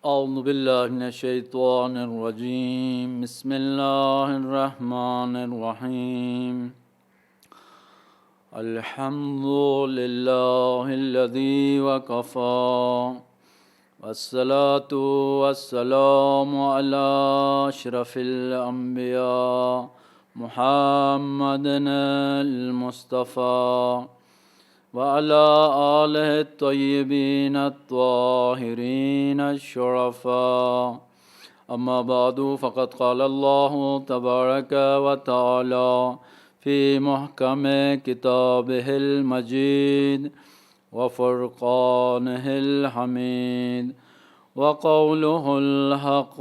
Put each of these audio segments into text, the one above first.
اعوذ باللہ من الشیطان الرجیم بسم اللہ الرحمن الرحیم الحمد للہ الذی وکفی والصلاة والسلام علی اشرف الانبیاء محمد المصطفى وعلى آلہ الطیبین الطاہرین الشرفاء اما بعد فقد قال اللہ تبارک وتعالی فی محکم کتابہ المجید وفرقانہ الحمید وقولہ الحق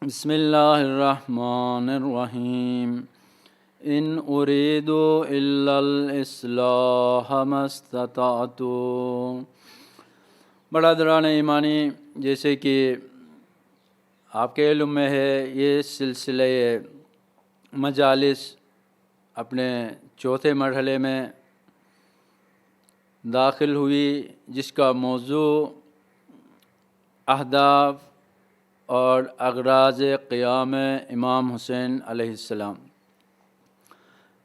بسم اللہ الرحمن الرحیم ان اريد الا الاصلاح ما استطعت۔ برادران ایمانی، جیسے کہ آپ کے علم میں ہے، یہ سلسلہ مجالس اپنے چوتھے مرحلے میں داخل ہوئی، جس کا موضوع اہداف اور اغراض قیام امام حسین علیہ السلام۔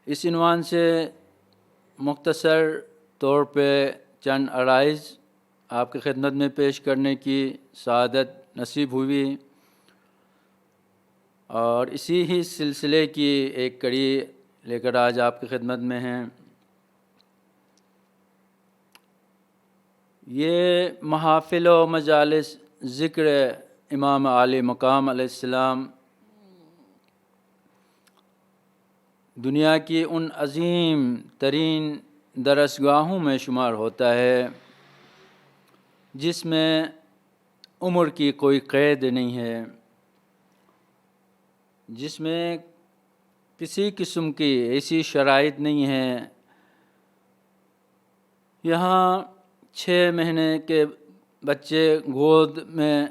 اس عنوان سے مختصر طور پہ چند عرائض آپ کی خدمت میں پیش کرنے کی سعادت نصیب ہوئی، اور اسی ہی سلسلے کی ایک کڑی لے کر آج آپ کی خدمت میں ہیں۔ یہ محافل و مجالس ذکر امام عالی مقام علیہ السلام دنیا کی ان عظیم ترین درسگاہوں میں شمار ہوتا ہے جس میں عمر کی کوئی قید نہیں ہے، جس میں کسی قسم کی ایسی شرائط نہیں ہے۔ یہاں 6 مہینے کے بچے، گود میں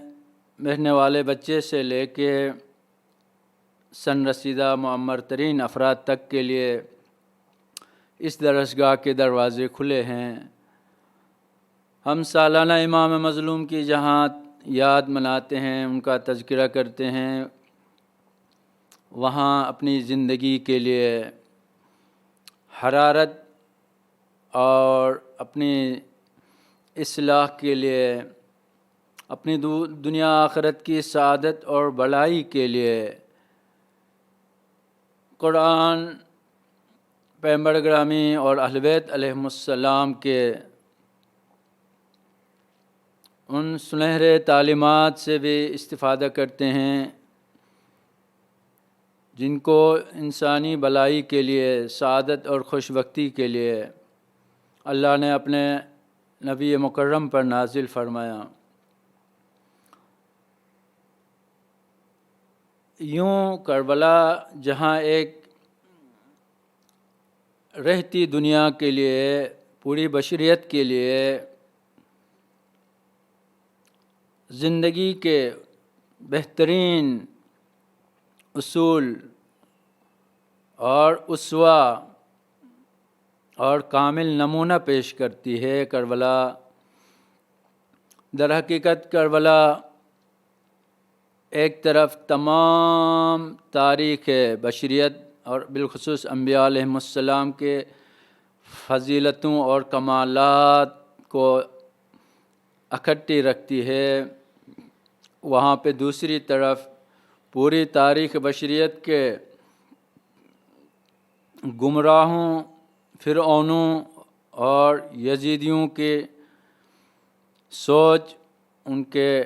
بہنے والے بچے سے لے کے سن رسیدہ معمر ترین افراد تک کے لیے اس درسگاہ کے دروازے کھلے ہیں۔ ہم سالانہ امام مظلوم کی جہاں یاد مناتے ہیں، ان کا تذکرہ کرتے ہیں، وہاں اپنی زندگی کے لیے حرارت اور اپنی اصلاح کے لیے، اپنی دنیا آخرت کی سعادت اور بھلائی کے لیے قرآن، پیغمبر گرامی اور اہل بیت علیہم السلام کے ان سنہرے تعلیمات سے بھی استفادہ کرتے ہیں، جن کو انسانی بھلائی کے لیے، سعادت اور خوش بختی کے لیے اللہ نے اپنے نبی مکرم پر نازل فرمایا۔ یوں کربلا جہاں ایک رہتی دنیا کے لیے، پوری بشریت کے لیے زندگی کے بہترین اصول اور اسوہ اور کامل نمونہ پیش کرتی ہے، کربلا در حقیقت کربلا ایک طرف تمام تاریخ بشریت اور بالخصوص انبیاء علیہم السلام کے فضیلتوں اور کمالات کو اکٹھی رکھتی ہے، وہاں پہ دوسری طرف پوری تاریخ بشریت کے گمراہوں، فرعونوں اور یزیدیوں کی سوچ، ان کے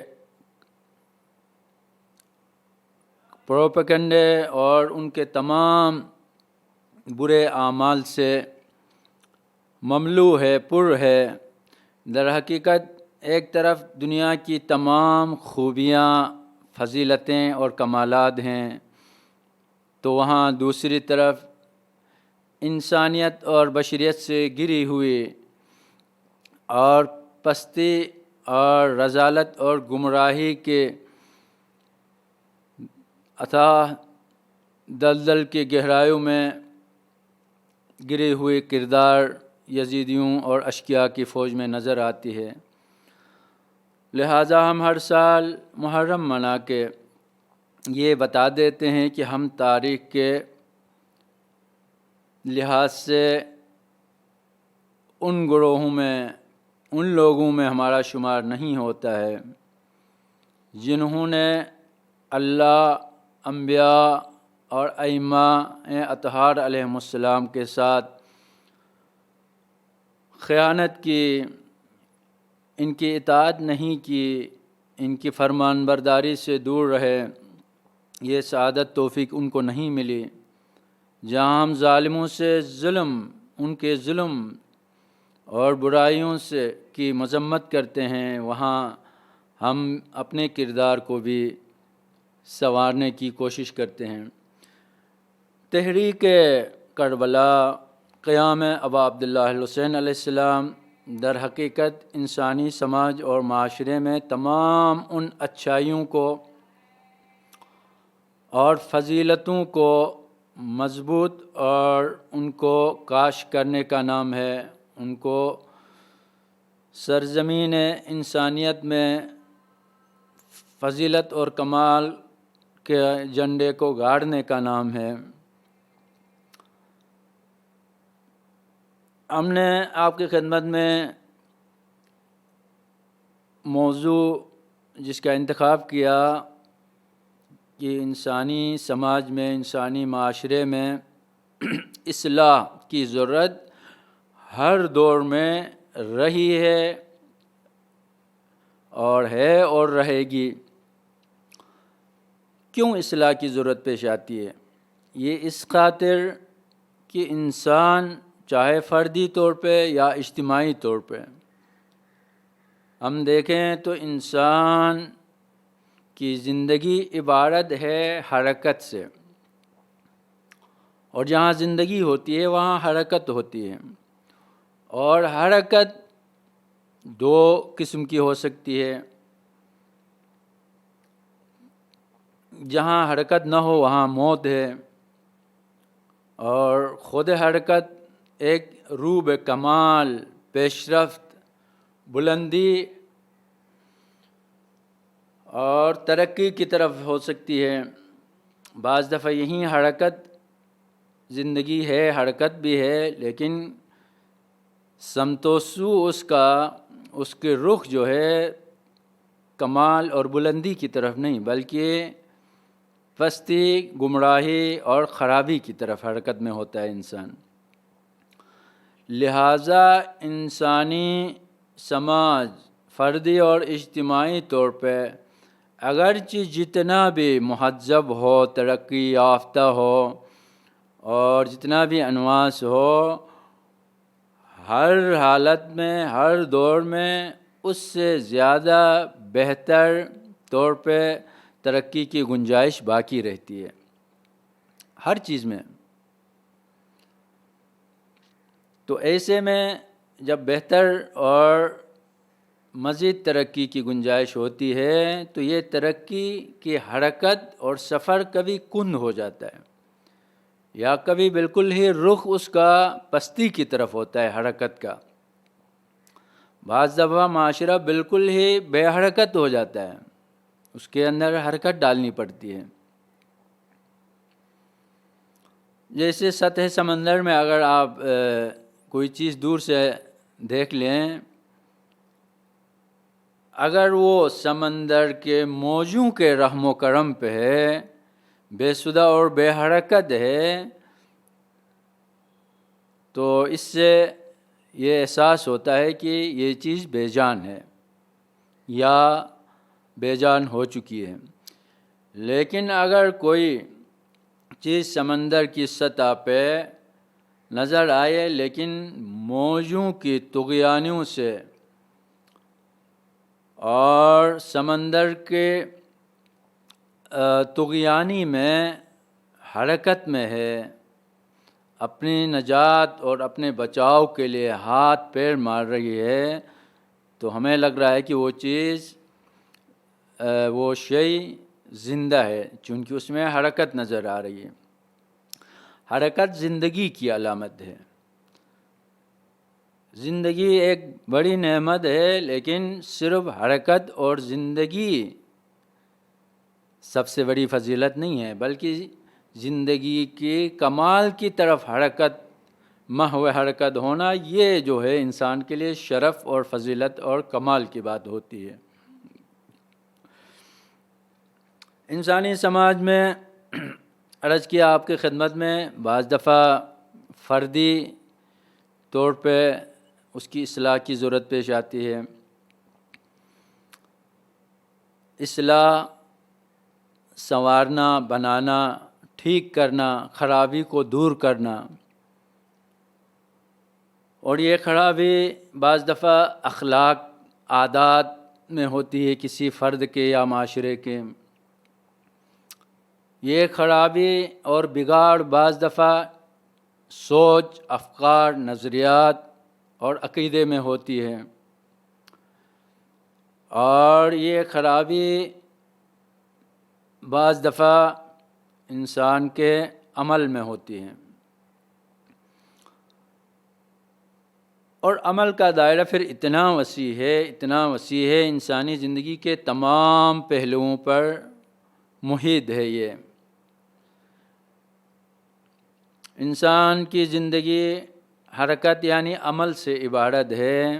پروپیگنڈے اور ان کے تمام برے اعمال سے مملو ہے، پر ہے۔ در حقیقت ایک طرف دنیا کی تمام خوبیاں، فضیلتیں اور کمالات ہیں، تو وہاں دوسری طرف انسانیت اور بشریت سے گری ہوئی اور پستی اور رذالت اور گمراہی کے اتھاہ دلدل کی گہرائیوں میں گرے ہوئے کردار یزیدیوں اور اشقیاء کی فوج میں نظر آتی ہے۔ لہٰذا ہم ہر سال محرم منا کے یہ بتا دیتے ہیں کہ ہم تاریخ کے لحاظ سے ان گروہوں میں، ان لوگوں میں ہمارا شمار نہیں ہوتا ہے جنہوں نے اللہ، انبیاء اور ائمہ اطہار علیہم السلام کے ساتھ خیانت کی، ان کی اطاعت نہیں کی، ان کی فرمان برداری سے دور رہے، یہ سعادت توفیق ان کو نہیں ملی۔ جہاں ہم ظالموں سے ظلم، ان کے ظلم اور برائیوں سے کی مذمت کرتے ہیں، وہاں ہم اپنے کردار کو بھی سنوارنے کی کوشش کرتے ہیں۔ تحریک کربلا، قیام ابا عبداللہ الحسین علیہ السلام در حقیقت انسانی سماج اور معاشرے میں تمام ان اچھائیوں کو اور فضیلتوں کو مضبوط اور ان کو کاش کرنے کا نام ہے، ان کو سرزمین انسانیت میں فضیلت اور کمال کے جھنڈے کو گاڑنے کا نام ہے۔ ہم نے آپ کی خدمت میں موضوع جس کا انتخاب کیا کہ انسانی سماج میں، انسانی معاشرے میں اصلاح کی ضرورت ہر دور میں رہی ہے اور رہے گی۔ کیوں اصلاح کی ضرورت پیش آتی ہے؟ یہ اس خاطر کہ انسان چاہے فردی طور پہ یا اجتماعی طور پہ، ہم دیکھیں تو انسان کی زندگی عبارت ہے حرکت سے، اور جہاں زندگی ہوتی ہے وہاں حرکت ہوتی ہے، اور حرکت دو قسم کی ہو سکتی ہے۔ جہاں حرکت نہ ہو وہاں موت ہے، اور خود حرکت ایک روح کمال، پیش رفت، بلندی اور ترقی کی طرف ہو سکتی ہے۔ بعض دفعہ یہی حرکت زندگی ہے، حرکت بھی ہے، لیکن سمت و سو اس کے رخ جو ہے کمال اور بلندی کی طرف نہیں، بلکہ پستی، گمراہی اور خرابی کی طرف حرکت میں ہوتا ہے انسان۔ لہٰذا انسانی سماج فردی اور اجتماعی طور پہ اگرچہ جتنا بھی مہذب ہو، ترقی یافتہ ہو اور جتنا بھی انواس ہو، ہر حالت میں، ہر دور میں اس سے زیادہ بہتر طور پہ ترقی کی گنجائش باقی رہتی ہے، ہر چیز میں۔ تو ایسے میں جب بہتر اور مزید ترقی کی گنجائش ہوتی ہے تو یہ ترقی کی حرکت اور سفر کبھی کند ہو جاتا ہے، یا کبھی بالکل ہی رخ اس کا پستی کی طرف ہوتا ہے حرکت کا۔ بعض دفعہ معاشرہ بالکل ہی بے حرکت ہو جاتا ہے، اس کے اندر حرکت ڈالنی پڑتی ہے۔ جیسے سطح سمندر میں اگر آپ کوئی چیز دور سے دیکھ لیں، اگر وہ سمندر کے موجوں کے رحم و کرم پہ ہے، بے سدھا اور بے حرکت ہے، تو اس سے یہ احساس ہوتا ہے کہ یہ چیز بے جان ہے یا بے جان ہو چکی ہے۔ لیکن اگر کوئی چیز سمندر کی سطح پہ نظر آئے لیکن موجوں کی طغیانیوں سے اور سمندر کے طغیانی میں حرکت میں ہے، اپنی نجات اور اپنے بچاؤ کے لیے ہاتھ پیر مار رہی ہے، تو ہمیں لگ رہا ہے کہ وہ چیز، وہ شے زندہ ہے، چونکہ اس میں حرکت نظر آ رہی ہے۔ حرکت زندگی کی علامت ہے۔ زندگی ایک بڑی نعمت ہے، لیکن صرف حرکت اور زندگی سب سے بڑی فضیلت نہیں ہے، بلکہ زندگی کی کمال کی طرف حرکت، محو حرکت ہونا، یہ جو ہے انسان کے لیے شرف اور فضیلت اور کمال کی بات ہوتی ہے۔ انسانی سماج میں عرض کیا آپ کی خدمت میں، بعض دفعہ فردی طور پہ اس کی اصلاح کی ضرورت پیش آتی ہے۔ اصلاح، سنوارنا، بنانا، ٹھیک کرنا، خرابی کو دور کرنا، اور یہ خرابی بعض دفعہ اخلاق، عادات میں ہوتی ہے کسی فرد کے یا معاشرے کے۔ یہ خرابی اور بگاڑ بعض دفعہ سوچ، افکار، نظریات اور عقیدے میں ہوتی ہے، اور یہ خرابی بعض دفعہ انسان کے عمل میں ہوتی ہے، اور عمل کا دائرہ پھر اتنا وسیع ہے، انسانی زندگی کے تمام پہلوؤں پر محیط ہے۔ یہ انسان کی زندگی حرکت یعنی عمل سے عبارت ہے،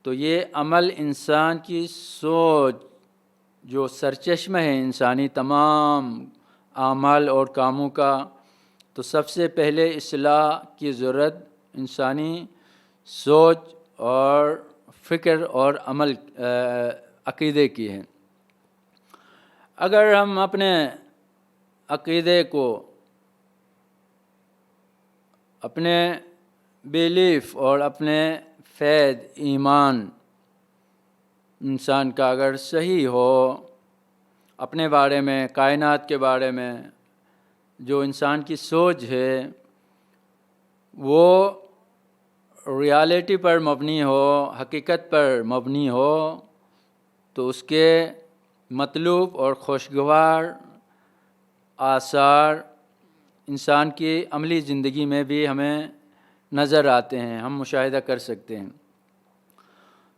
تو یہ عمل انسان کی سوچ جو سرچشمہ ہے انسانی تمام اعمال اور کاموں کا، تو سب سے پہلے اصلاح کی ضرورت انسانی سوچ اور فکر اور عمل، عقیدے کی ہے۔ اگر ہم اپنے عقیدے کو، اپنے بیلیف اور اپنے فیض، ایمان انسان کا اگر صحیح ہو، اپنے بارے میں، کائنات کے بارے میں جو انسان کی سوچ ہے وہ ریالٹی پر مبنی ہو، حقیقت پر مبنی ہو، تو اس کے مطلوب اور خوشگوار آثار انسان کی عملی زندگی میں بھی ہمیں نظر آتے ہیں، ہم مشاہدہ کر سکتے ہیں۔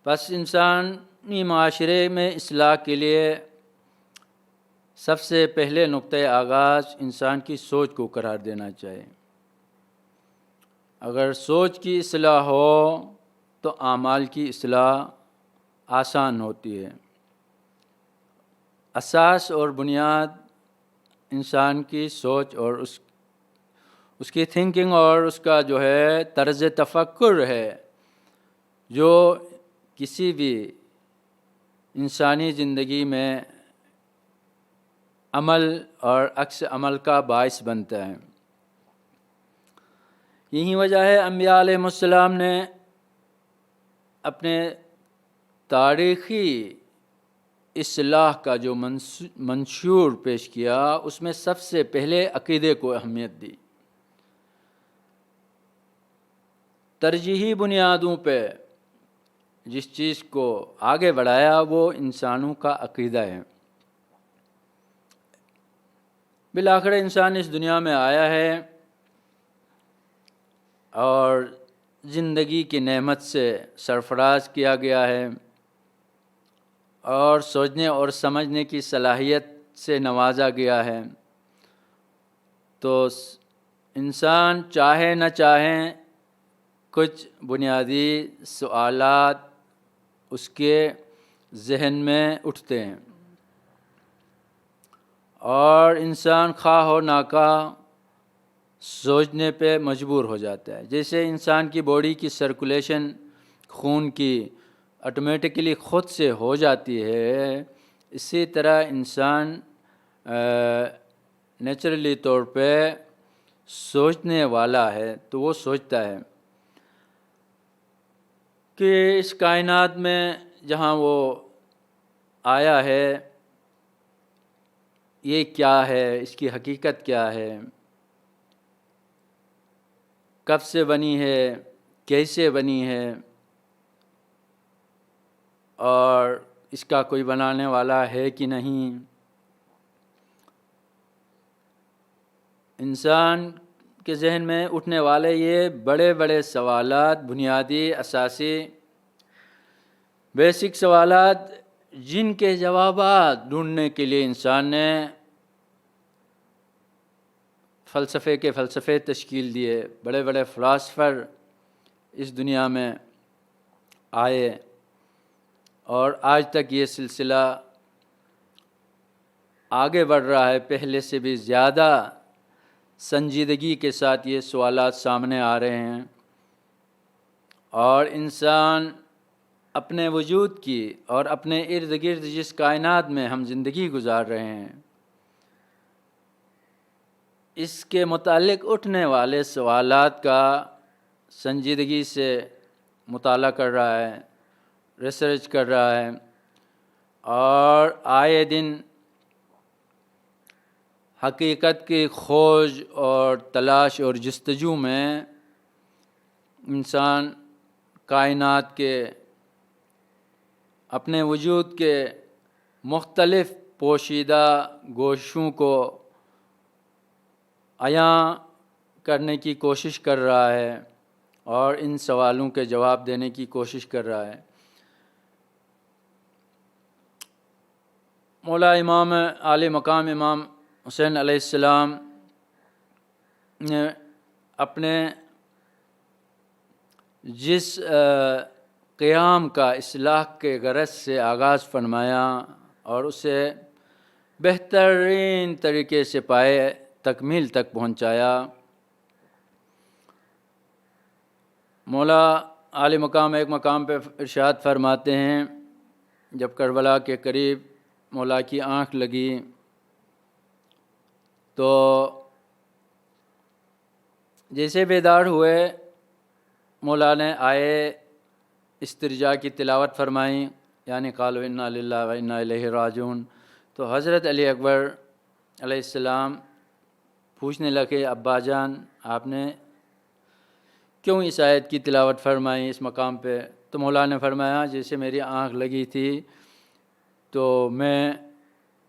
بس انسانی معاشرے میں اصلاح کے لیے سب سے پہلے نقطۂ آغاز انسان کی سوچ کو قرار دینا چاہیے۔ اگر سوچ کی اصلاح ہو تو اعمال کی اصلاح آسان ہوتی ہے۔ اساس اور بنیاد انسان کی سوچ اور اس کی تھنکنگ اور اس کا جو ہے طرز تفکر ہے، جو کسی بھی انسانی زندگی میں عمل اور عکس عمل کا باعث بنتا ہے۔ یہی وجہ ہے انبیاء علیہ السلام نے اپنے تاریخی اصلاح کا جو منشور پیش کیا، اس میں سب سے پہلے عقیدے کو اہمیت دی۔ ترجیحی بنیادوں پہ جس چیز کو آگے بڑھایا وہ انسانوں کا عقیدہ ہے۔ بالآخر انسان اس دنیا میں آیا ہے اور زندگی کی نعمت سے سرفراز کیا گیا ہے، اور سوچنے اور سمجھنے کی صلاحیت سے نوازا گیا ہے، تو انسان چاہے نہ چاہیں کچھ بنیادی سوالات اس کے ذہن میں اٹھتے ہیں، اور انسان خواہ ہو ناخواہ سوچنے پہ مجبور ہو جاتا ہے۔ جیسے انسان کی باڈی کی سرکولیشن خون کی آٹومیٹکلی خود سے ہو جاتی ہے، اسی طرح انسان نیچرلی طور پہ سوچنے والا ہے، تو وہ سوچتا ہے کہ اس کائنات میں جہاں وہ آیا ہے یہ کیا ہے، اس کی حقیقت کیا ہے، کب سے بنی ہے، کیسے بنی ہے، اور اس کا کوئی بنانے والا ہے کہ نہیں۔ انسان کے ذہن میں اٹھنے والے یہ بڑے بڑے سوالات، بنیادی اساسی بیسک سوالات، جن کے جوابات ڈھونڈنے کے لیے انسان نے فلسفے تشکیل دیے، بڑے بڑے فلاسفر اس دنیا میں آئے، اور آج تک یہ سلسلہ آگے بڑھ رہا ہے۔ پہلے سے بھی زیادہ سنجیدگی کے ساتھ یہ سوالات سامنے آ رہے ہیں، اور انسان اپنے وجود کی اور اپنے ارد گرد جس کائنات میں ہم زندگی گزار رہے ہیں، اس کے متعلق اٹھنے والے سوالات کا سنجیدگی سے مطالعہ کر رہا ہے، ریسرچ کر رہا ہے، اور آئے دن حقیقت کی کھوج اور تلاش اور جستجو میں انسان کائنات کے اپنے وجود کے مختلف پوشیدہ گوشوں کو عیاں کرنے کی کوشش کر رہا ہے، اور ان سوالوں کے جواب دینے کی کوشش کر رہا ہے۔ مولا امام عالی مقام امام حسین علیہ السلام نے اپنے جس قیام کا اصلاح کے غرض سے آغاز فرمایا اور اسے بہترین طریقے سے پائے تکمیل تک پہنچایا، مولا عالی مقام ایک مقام پہ ارشاد فرماتے ہیں، جب کربلا کے قریب مولا کی آنکھ لگی تو جیسے بیدار ہوئے، مولا نے آئے استرجاع کی تلاوت فرمائیں، یعنی قالوا انا للہ و انا الیہ راجعون۔ تو حضرت علی اکبر علیہ السلام پوچھنے لگے، ابا جان آپ نے کیوں اس آیت کی تلاوت فرمائی اس مقام پہ؟ تو مولا نے فرمایا، جیسے میری آنکھ لگی تھی تو میں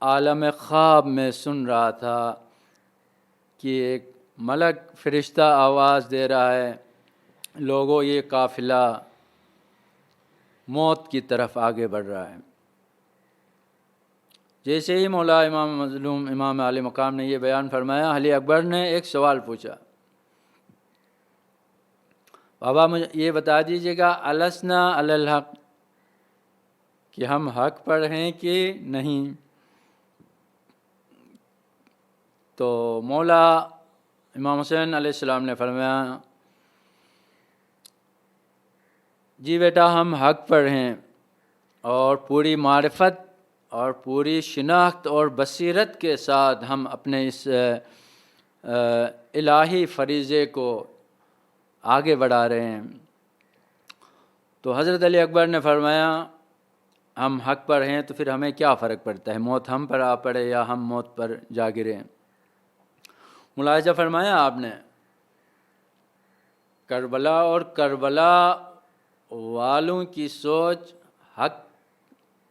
عالم خواب میں سن رہا تھا کہ ایک ملک فرشتہ آواز دے رہا ہے، لوگوں یہ قافلہ موت کی طرف آگے بڑھ رہا ہے۔ جیسے ہی مولا امام مظلوم امام عالی مقام نے یہ بیان فرمایا، علی اکبر نے ایک سوال پوچھا، بابا مجھے یہ بتا دیجیے گا، السنا علی الحق، کہ ہم حق پر ہیں کہ نہیں؟ تو مولا امام حسین علیہ السلام نے فرمایا، جی بیٹا ہم حق پر ہیں، اور پوری معرفت اور پوری شناخت اور بصیرت کے ساتھ ہم اپنے اس الہی فریضے کو آگے بڑھا رہے ہیں۔ تو حضرت علی اکبر نے فرمایا، ہم حق پر ہیں تو پھر ہمیں کیا فرق پڑتا ہے، موت ہم پر آ پڑے یا ہم موت پر جا گریں۔ ملاحظہ فرمایا آپ نے، کربلا اور کربلا والوں کی سوچ حق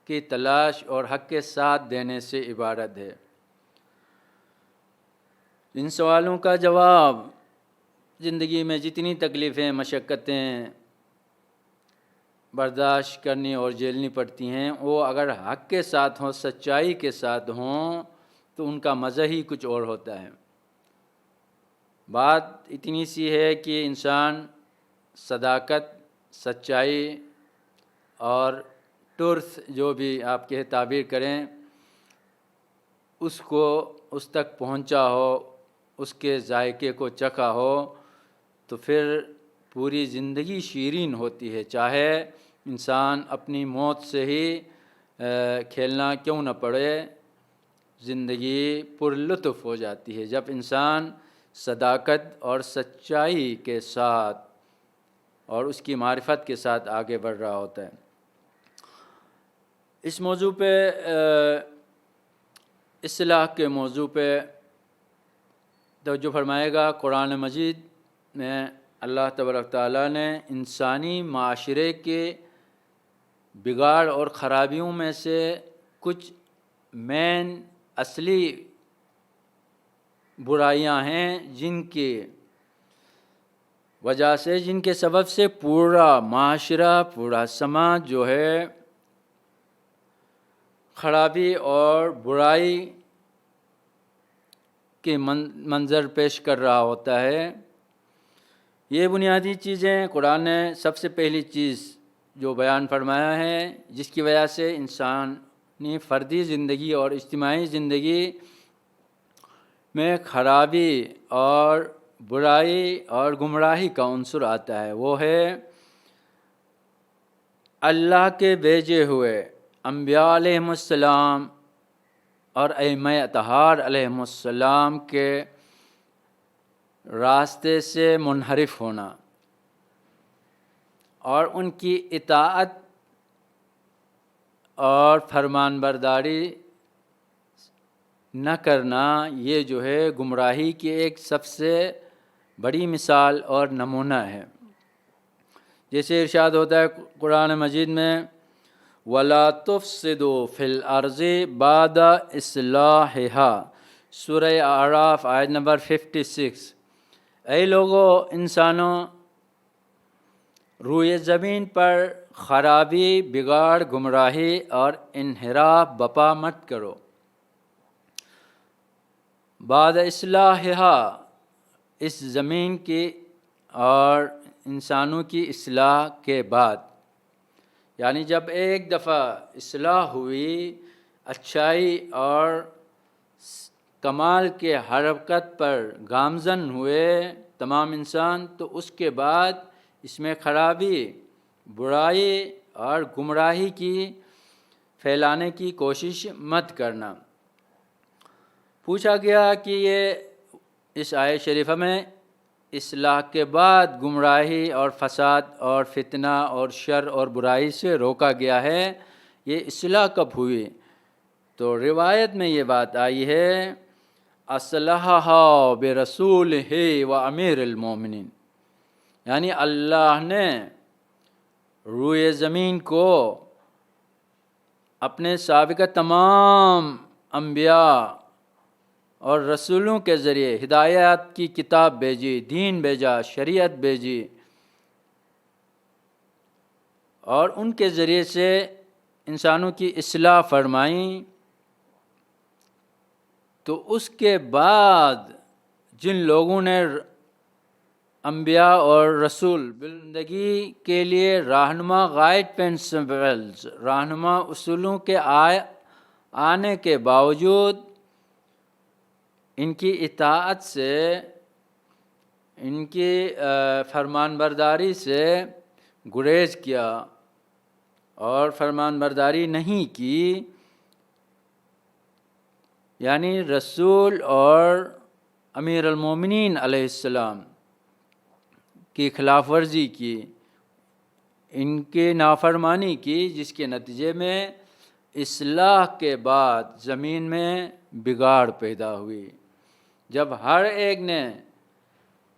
کی تلاش اور حق کے ساتھ دینے سے عبارت ہے۔ ان سوالوں کا جواب زندگی میں جتنی تکلیفیں، مشقتیں برداشت کرنی اور جھیلنی پڑتی ہیں، وہ اگر حق کے ساتھ ہوں، سچائی کے ساتھ ہوں، تو ان کا مزہ ہی کچھ اور ہوتا ہے۔ بات اتنی سی ہے کہ انسان صداقت، سچائی اور ٹرث، جو بھی آپ کے تعبیر کریں، اس کو اس تک پہنچا ہو، اس کے ذائقے کو چکھا ہو، تو پھر پوری زندگی شیرین ہوتی ہے، چاہے انسان اپنی موت سے ہی کھیلنا کیوں نہ پڑے، زندگی پر لطف ہو جاتی ہے جب انسان صداقت اور سچائی کے ساتھ اور اس کی معرفت کے ساتھ آگے بڑھ رہا ہوتا ہے۔ اس موضوع پہ، اصلاح کے موضوع پہ توجہ فرمائے گا۔ قرآن مجید میں اللہ تبارک تعالیٰ نے انسانی معاشرے کے بگاڑ اور خرابیوں میں سے کچھ اصلی برائیاں ہیں، جن کی وجہ سے، جن کے سبب سے پورا معاشرہ، پورا سماج جو ہے خرابی اور برائی کے منظر پیش کر رہا ہوتا ہے۔ یہ بنیادی چیزیں قرآن نے سب سے پہلی چیز جو بیان فرمایا ہے، جس کی وجہ سے انسانی فردی زندگی اور اجتماعی زندگی میں خرابی اور برائی اور گمراہی کا عنصر آتا ہے، وہ ہے اللہ کے بھیجے ہوئے انبیاء علیہم السلام اور ائمہ اطہار علیہم السلام کے راستے سے منحرف ہونا اور ان کی اطاعت اور فرمان برداری نہ کرنا، یہ جو ہے گمراہی کی ایک سب سے بڑی مثال اور نمونہ ہے۔ جیسے ارشاد ہوتا ہے قرآن مجید میں، وَلَا تُفْسِدُوا فِي الْأَرْضِ بَعْدَ إِصْلَاحِهَا، سورہ اعراف آیت نمبر 56۔ اے لوگو، انسانوں، روئے زمین پر خرابی، بگاڑ، گمراہی اور انحراف بپا مت کرو۔ بعد اصلاحها، اس زمین کی اور انسانوں کی اصلاح کے بعد، یعنی جب ایک دفعہ اصلاح ہوئی، اچھائی اور کمال کے حرکت پر گامزن ہوئے تمام انسان، تو اس کے بعد اس میں خرابی، برائی اور گمراہی کی پھیلانے کی کوشش مت کرنا۔ پوچھا گیا کہ یہ اس آیت شریفہ میں اصلاح کے بعد گمراہی اور فساد اور فتنہ اور شر اور برائی سے روکا گیا ہے، یہ اصلاح کب ہوئی؟ تو روایت میں یہ بات آئی ہے، اصلحها برسولہ و امیر المومنین، یعنی اللہ نے روئے زمین کو اپنے سابقہ تمام انبیاء اور رسولوں کے ذریعے ہدایات کی کتاب بھیجی، دین بھیجا، شریعت بھیجی، اور ان کے ذریعے سے انسانوں کی اصلاح فرمائیں۔ تو اس کے بعد جن لوگوں نے انبیاء اور رسول زندگی کے لیے رہنما گائیڈ پرنسپلز، رہنما اصولوں کے آنے کے باوجود ان کی اطاعت سے، ان کی فرمان برداری سے گریز کیا اور فرمان برداری نہیں کی، یعنی رسول اور امیر المومنین علیہ السلام کی خلاف ورزی کی، ان کی نافرمانی کی، جس کے نتیجے میں اصلاح کے بعد زمین میں بگاڑ پیدا ہوئی۔ جب ہر ایک نے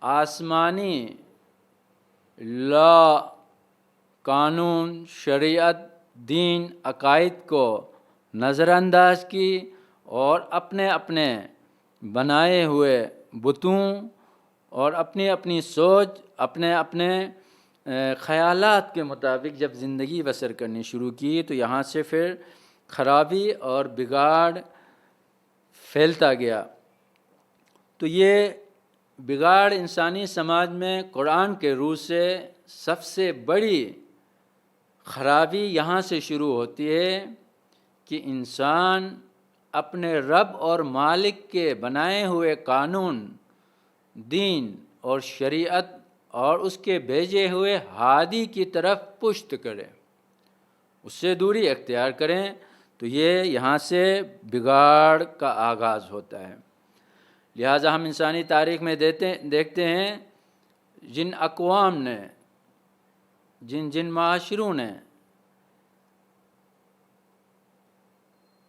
آسمانی لا، قانون، شریعت، دین، عقائد کو نظر انداز کی اور اپنے اپنے بنائے ہوئے بتوں اور اپنی اپنی سوچ، اپنے اپنے خیالات کے مطابق جب زندگی بسر کرنی شروع کی، تو یہاں سے پھر خرابی اور بگاڑ پھیلتا گیا۔ تو یہ بگاڑ انسانی سماج میں قرآن کے روح سے سب سے بڑی خرابی یہاں سے شروع ہوتی ہے کہ انسان اپنے رب اور مالک کے بنائے ہوئے قانون، دین اور شریعت اور اس کے بھیجے ہوئے ہادی کی طرف پشت کرے، اس سے دوری اختیار کریں، تو یہ یہاں سے بگاڑ کا آغاز ہوتا ہے۔ لہٰذا ہم انسانی تاریخ میں دیکھتے ہیں جن اقوام نے، جن معاشروں نے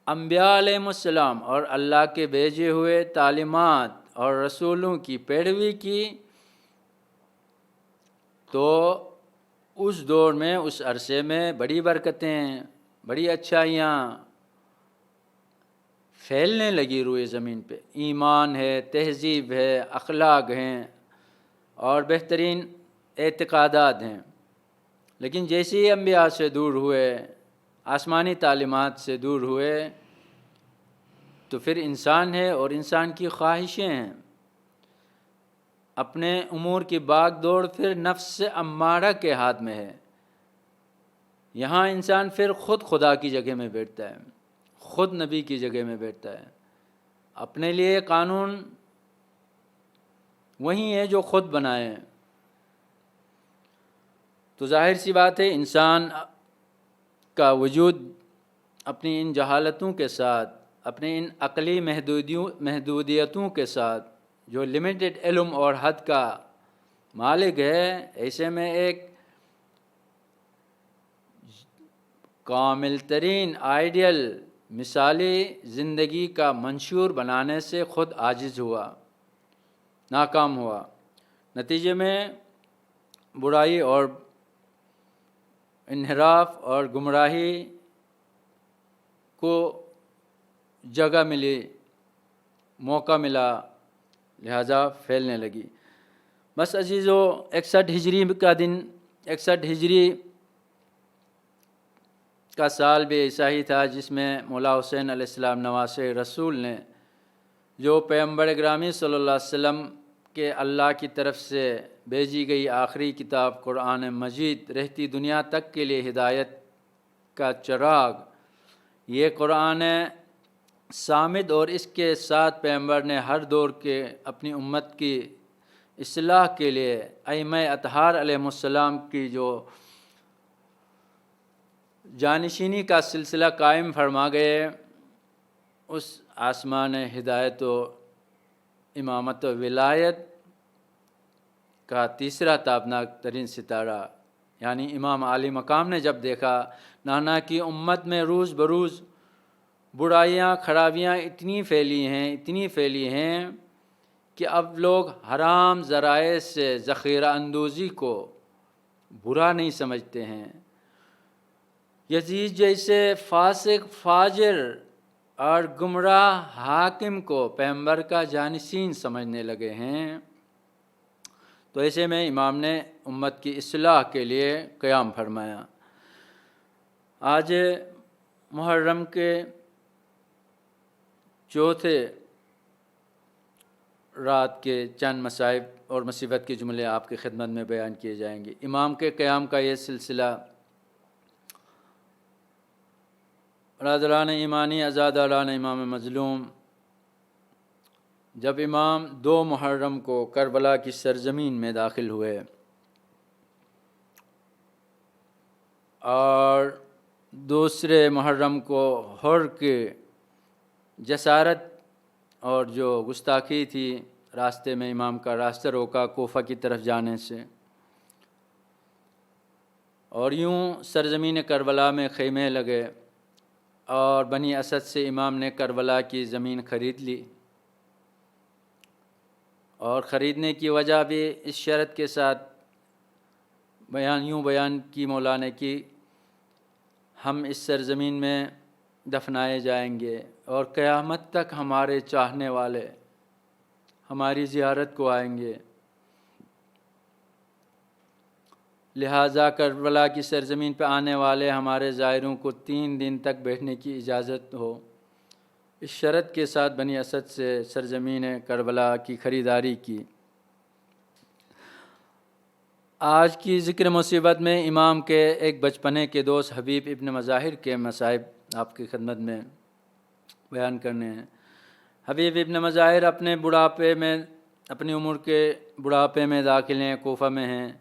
انبیاء علیہ السلام اور اللہ کے بھیجے ہوئے تعلیمات اور رسولوں کی پیروی کی، تو اس دور میں، اس عرصے میں بڑی برکتیں، بڑی اچھائیاں پھیلنے لگی روئے زمین پہ۔ ایمان ہے، تہذیب ہے، اخلاق ہیں، اور بہترین اعتقادات ہیں، لیکن جیسے ہی انبیاء سے دور ہوئے، آسمانی تعلیمات سے دور ہوئے، تو پھر انسان ہے اور انسان کی خواہشیں ہیں، اپنے امور کی باغ دوڑ پھر نفس امارہ کے ہاتھ میں ہے۔ یہاں انسان پھر خود خدا کی جگہ میں بیٹھتا ہے، خود نبی کی جگہ میں بیٹھتا ہے، اپنے لیے قانون وہی ہے جو خود بنائے۔ تو ظاہر سی بات ہے انسان کا وجود اپنی ان جہالتوں کے ساتھ، اپنے ان عقلی محدودیتوں کے ساتھ، جو لمیٹڈ علم اور حد کا مالک ہے، ایسے میں ایک کامل ترین آئیڈیل مثالی زندگی کا منشور بنانے سے خود عاجز ہوا، ناکام ہوا۔ نتیجے میں برائی اور انحراف اور گمراہی کو جگہ ملی، موقع ملا، لہذا پھیلنے لگی۔ بس عزیزو، 61 ہجری کا دن، 61 ہجری کا سال بھی ایسا ہی تھا جس میں مولا حسین علیہ السلام نواسہ رسول نے، جو پیغمبر گرامی صلی اللہ علیہ وسلم کہ اللہ کی طرف سے بھیجی گئی آخری کتاب قرآن مجید رہتی دنیا تک کے لیے ہدایت کا چراغ، یہ قرآن صامد، اور اس کے ساتھ پیغمبر نے ہر دور کے اپنی امت کی اصلاح کے لیے ائمہ اطہار علیہ السلام کی جو جانشینی کا سلسلہ قائم فرما گئے، اس آسمان ہدایت و امامت و ولایت کا تیسرا تابناک ترین ستارہ یعنی امام عالی مقام نے جب دیکھا نانا کی امت میں روز بروز برائیاں، خرابیاں اتنی پھیلی ہیں کہ اب لوگ حرام ذرائع سے ذخیرہ اندوزی کو برا نہیں سمجھتے ہیں، یزید جیسے فاسق، فاجر اور گمراہ حاکم کو پیغمبر کا جانشین سمجھنے لگے ہیں۔ تو ایسے میں امام نے امت کی اصلاح کے لیے قیام فرمایا۔ آج محرم کے چوتھے رات کے چند مصائب اور مصیبت کے جملے آپ کی خدمت میں بیان کیے جائیں گے۔ امام کے قیام کا یہ سلسلہ رازداران ایمانی، عزاداران امام مظلوم، جب امام 2 محرم کو کربلا کی سرزمین میں داخل ہوئے اور دوسرے محرم کو حر کے جسارت اور جو گستاخی تھی راستے میں امام کا راستہ روکا کوفہ کی طرف جانے سے، اور یوں سرزمین کربلا میں خیمے لگے، اور بنی اسد سے امام نے کربلا کی زمین خرید لی، اور خریدنے کی وجہ بھی اس شرط کے ساتھ بیان کی مولا نے کہ ہم اس سرزمین میں دفنائے جائیں گے اور قیامت تک ہمارے چاہنے والے ہماری زیارت کو آئیں گے، لہٰذا کربلا کی سرزمین پہ آنے والے ہمارے زائروں کو 3 دن تک بیٹھنے کی اجازت ہو۔ اس شرط کے ساتھ بنی اسد سے سرزمین کربلا کی خریداری کی۔ آج کی ذکر مصیبت میں امام کے ایک بچپنے کے دوست حبیب ابن مظاہر کے مصائب آپ کی خدمت میں بیان کرنے ہیں۔ حبیب ابن مظاہر اپنے بڑھاپے میں، اپنی عمر کے بڑھاپے میں داخل ہیں، کوفہ میں ہیں،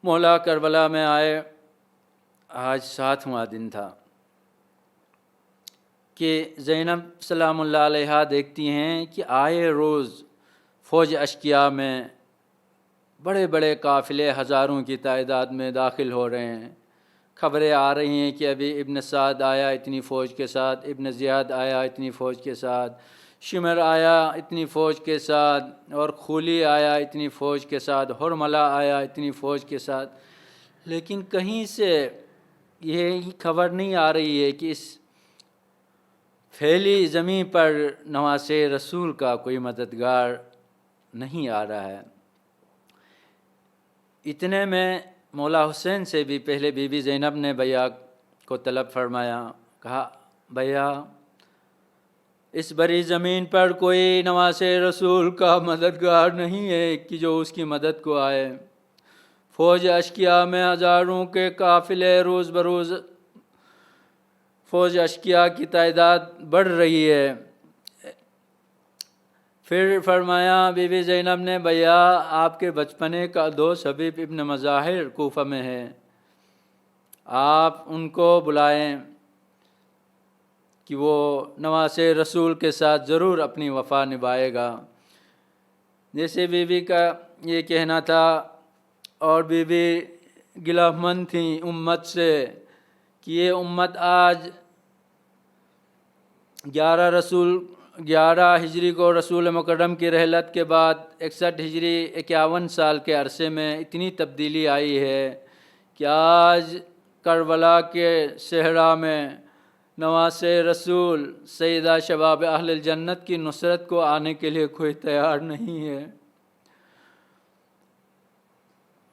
مولا کربلا میں آئے۔ آج 7واں دن تھا کہ زینب سلام اللہ علیہا دیکھتی ہیں کہ آئے روز فوج اشقیاء میں بڑے بڑے قافلے ہزاروں کی تعداد میں داخل ہو رہے ہیں۔ خبریں آ رہی ہیں کہ ابھی ابن سعد آیا اتنی فوج کے ساتھ، ابن زیاد آیا اتنی فوج کے ساتھ، شمر آیا اتنی فوج کے ساتھ، اور خولی آیا اتنی فوج کے ساتھ، حرملہ آیا اتنی فوج کے ساتھ، لیکن کہیں سے یہ خبر نہیں آ رہی ہے کہ اس پھیلی زمین پر نواسہ رسول کا کوئی مددگار نہیں آ رہا ہے۔ اتنے میں مولا حسین سے بھی پہلے بی بی زینب نے بھیا کو طلب فرمایا، کہا بھیا اس بڑی زمین پر کوئی نواز رسول کا مددگار نہیں ہے کہ جو اس کی مدد کو آئے۔ فوج اشکیا میں ہزاروں کے قافلے، روز بروز فوج اشکیا کی تعداد بڑھ رہی ہے۔ پھر فرمایا بی بی زینب نے، بھیا آپ کے بچپنے کا دوست حبیب ابن مظاہر کوفہ میں ہے، آپ ان کو بلائیں کہ وہ نواز رسول کے ساتھ ضرور اپنی وفا نبھائے گا۔ جیسے بی بی کا یہ کہنا تھا، اور بی بی گلہ مند تھیں امت سے کہ یہ امت آج 11 ہجری کو رسول مکرم کی رحلت کے بعد 61 ہجری 51 سال کے عرصے میں اتنی تبدیلی آئی ہے کہ آج کربلا کے صحرا میں نواز رسول سیدہ شباب اہل الجنت کی نصرت کو آنے کے لیے کوئی تیار نہیں ہے،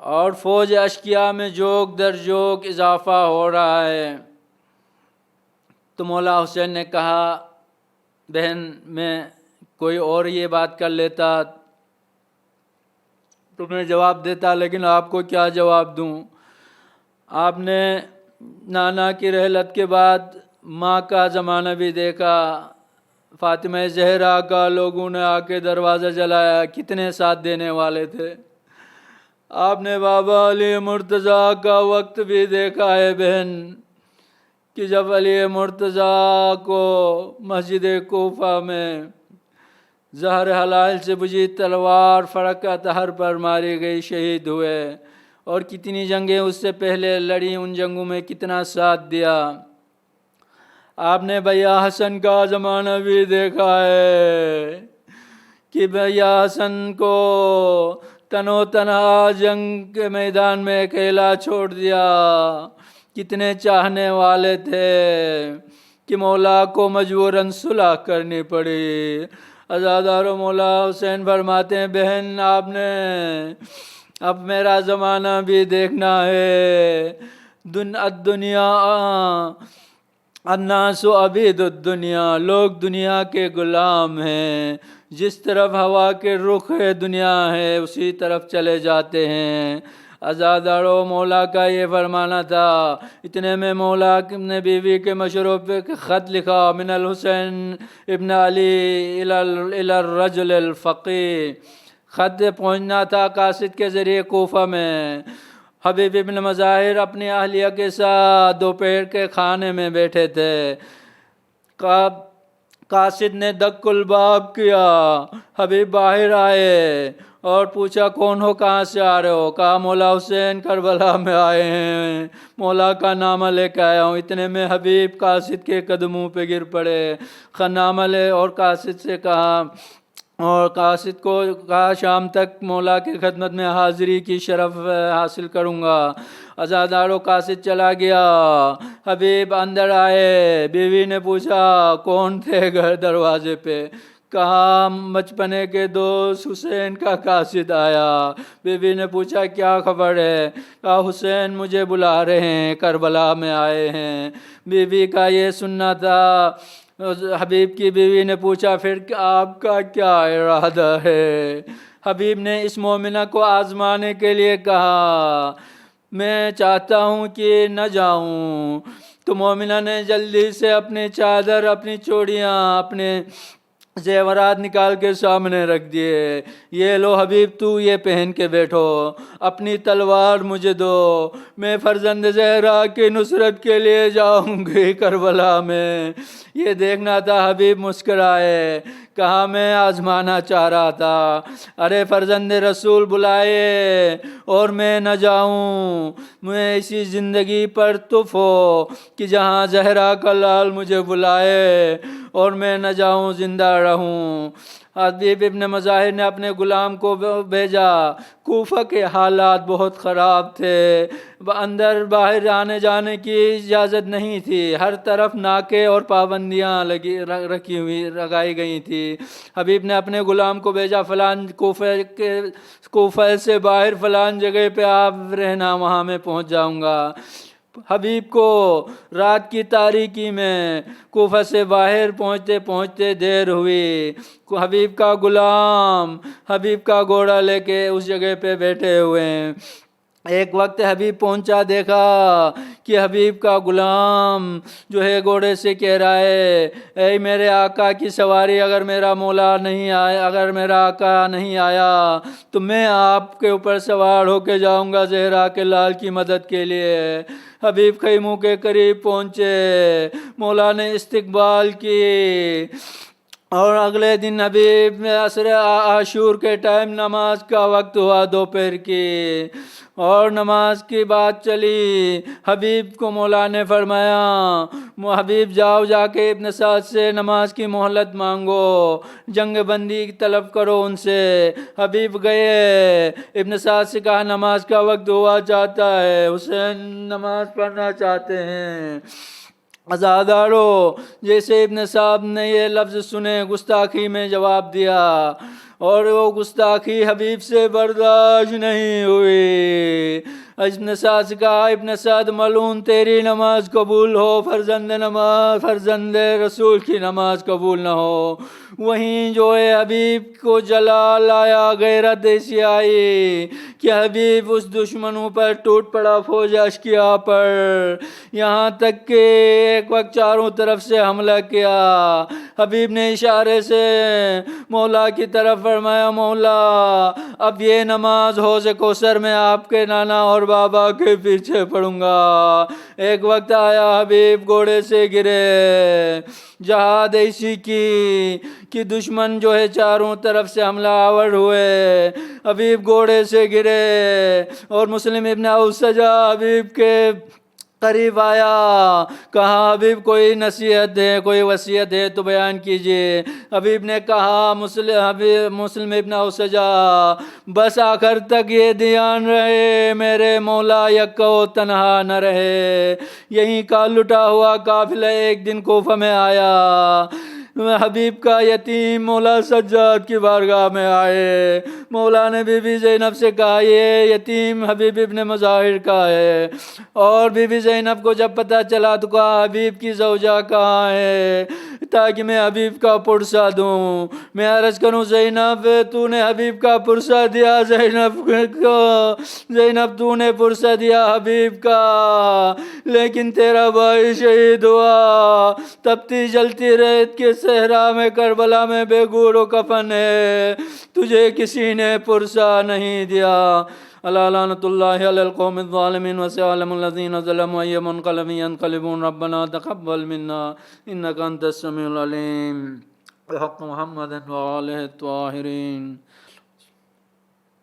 اور فوج اشکیا میں جوک در جوک اضافہ ہو رہا ہے۔ تو مولا حسین نے کہا، بہن میں کوئی اور یہ بات کر لیتا تمہیں جواب دیتا، لیکن آپ کو کیا جواب دوں؟ آپ نے نانا کی رحلت کے بعد ماں کا زمانہ بھی دیکھا، فاطمہ زہرا کا لوگوں نے آ کے دروازہ جلایا، کتنے ساتھ دینے والے تھے۔ آپ نے بابا علی مرتضیٰ کا وقت بھی دیکھا ہے بہن، کہ جب علی مرتضیٰ کو مسجد کوفہ میں زہر حلال سے بجھی تلوار فرق اطہر پر ماری گئی، شہید ہوئے، اور کتنی جنگیں اس سے پہلے لڑی، ان جنگوں میں کتنا ساتھ دیا۔ آپ نے بھیا حسن کا زمانہ بھی دیکھا ہے کہ بھیا حسن کو تنو تنہا جنگ کے میدان میں اکیلا چھوڑ دیا، کتنے چاہنے والے تھے کہ مولا کو مجبوراً صلح کرنی پڑی۔ عزادارو مولا حسین فرماتے ہیں، بہن آپ نے اب میرا زمانہ بھی دیکھنا ہے۔ الدنیا الناس عبید الدنیا، لوگ دنیا کے غلام ہیں، جس طرف ہوا کے رخ ہے دنیا ہے اسی طرف چلے جاتے ہیں۔ عزادارو مولا کا یہ فرمانا تھا۔ اتنے میں مولا نے بیوی کے مشورے پہ خط لکھا، من الحسین ابن علی الی الرجل الفقی۔ خط پہنچنا تھا قاصد کے ذریعے کوفہ میں۔ حبیب ابن مظاہر اپنی اہلیہ کے ساتھ دوپہر کے کھانے میں بیٹھے تھے۔ قاصد نے دق الباب کیا، حبیب باہر آئے اور پوچھا، کون ہو، کہاں سے آ رہے ہو؟ کہا مولا حسین کربلا میں آئے ہیں، مولا کا نامہ لے کے آیا ہوں۔ اتنے میں حبیب قاصد کے قدموں پہ گر پڑے، نامہ لے، اور قاصد سے کہا، اور قاصد کو کہا شام تک مولا کی خدمت میں حاضری کی شرف حاصل کروں گا۔ عزادارو قاصد چلا گیا، حبیب اندر آئے، بیوی نے پوچھا کون تھے گھر دروازے پہ؟ کہا بچپنے کے دوست حسین کا قاصد آیا۔ بیوی نے پوچھا کیا خبر ہے؟ کہا حسین مجھے بلا رہے ہیں، کربلا میں آئے ہیں۔ بیوی کا یہ سننا تھا۔ حبیب کی بیوی نے پوچھا پھر آپ کا کیا ارادہ ہے؟ حبیب نے اس مومنہ کو آزمانے کے لیے کہا، میں چاہتا ہوں کہ نہ جاؤں۔ تو مومنہ نے جلدی سے اپنی چادر، اپنی چوڑیاں، اپنے زیورات نکال کے سامنے رکھ دیے۔ یہ لو حبیب تو یہ پہن کے بیٹھو، اپنی تلوار مجھے دو، میں فرزند زہرا کی نصرت کے لیے جاؤں گی کربلا میں۔ یہ دیکھنا تھا حبیب مسکرائے، کہا میں آزمانا چاہ رہا تھا، ارے فرزند رسول بلائے اور میں نہ جاؤں؟ میں اسی زندگی پر تف ہو کہ جہاں زہرا کا لال مجھے بلائے اور میں نہ جاؤں زندہ رہوں۔ حبیب ابن مظاہر نے اپنے غلام کو بھیجا۔ کوفہ کے حالات بہت خراب تھے، اندر باہر آنے جانے کی اجازت نہیں تھی، ہر طرف ناکے اور پابندیاں لگائی گئی تھی۔ حبیب نے اپنے غلام کو بھیجا، فلان کوفہ سے باہر فلان جگہ پہ آپ رہنا، وہاں میں پہنچ جاؤں گا۔ حبیب کو رات کی تاریکی میں کوفہ سے باہر پہنچتے پہنچتے دیر ہوئی۔ حبیب کا غلام حبیب کا گھوڑا لے کے اس جگہ پہ بیٹھے ہوئے ہیں۔ ایک وقت حبیب پہنچا، دیکھا کہ حبیب کا غلام جو ہے گھوڑے سے کہہ رہا ہے، اے میرے آقا کی سواری، اگر میرا مولا نہیں آیا، اگر میرا آقا نہیں آیا تو میں آپ کے اوپر سوار ہو کے جاؤں گا زہرا کے لال کی مدد کے لیے۔ حبیب خیموں کے قریب پہنچے، مولا نے استقبال کی، اور اگلے دن حبیب عصر عاشور کے ٹائم نماز کا وقت ہوا دوپہر کی، اور نماز کی بات چلی۔ حبیب کو مولا نے فرمایا، حبیب جاؤ، جا کے ابن سعد سے نماز کی مہلت مانگو، جنگ بندی طلب کرو ان سے۔ حبیب گئے، ابن سعد سے کہا نماز کا وقت ہوا چاہتا ہے، حسین نماز پڑھنا چاہتے ہیں۔ عزادارو، جیسے ابن صاحب نے یہ لفظ سنے گستاخی میں جواب دیا، اور وہ گستاخی حبیب سے برداشت نہیں ہوئی۔ ابن سعد سے کہا، ابن سعد ملعون، تیری نماز قبول ہو، فرزند رسول کی نماز قبول نہ ہو۔ وہیں جو ہے حبیب کو جلال آیا، غیرت ایسی آئی کہ حبیب اس دشمنوں پر ٹوٹ پڑا، فوج اشکیا پر، یہاں تک کہ ایک وقت چاروں طرف سے حملہ کیا۔ حبیب نے اشارے سے مولا کی طرف فرمایا، مولا اب یہ نماز حوض کوثر میں آپ کے نانا اور بابا کے پیچھے پڑھوں گا۔ ایک وقت آیا، حبیب گھوڑے سے گرے، جہاد ایسی کی کہ دشمن جو ہے چاروں طرف سے حملہ آور ہوئے، حبیب گھوڑے سے گرے، اور مسلم ابن اوسجہ حبیب کے قریب آیا، کہا حبیب کوئی نصیحت ہے، کوئی وصیت ہے تو بیان کیجئے۔ حبیب نے کہا، مسلم ابن اوسجہ، بس آخر تک یہ دھیان رہے میرے مولا یکا و تنہا نہ رہے۔ یہیں کا لٹا ہوا قافلہ ایک دن کوفہ میں آیا، حبیب کا یتیم مولا سجاد کی بارگاہ میں آئے۔ مولا نے بی بی زینب سے کہا، یہ یتیم حبیب ابن مظاہر کا ہے، اور بی بی زینب کو جب پتہ چلا تو کہا، حبیب کی زوجہ کہاں ہے تاکہ میں حبیب کا پرسہ دوں۔ میں عرض کروں، زینب تو نے حبیب کا پرسہ دیا، زینب تو نے پرسہ دیا حبیب کا، لیکن تیرا بھائی شہید ہوا، تپتی جلتی ریت کے صحرا میں کربلا میں بے گور و کفن ہے، تجھے کسی نے پرسہ نہیں دیا۔ الا لعنۃ اللہ علی القوم الظالمین وسيعلم الذين ظلموا أي منقلب ينقلبون ربنا تقبل منا إنك أنت السميع العليم بحق محمد وآله الطاهرين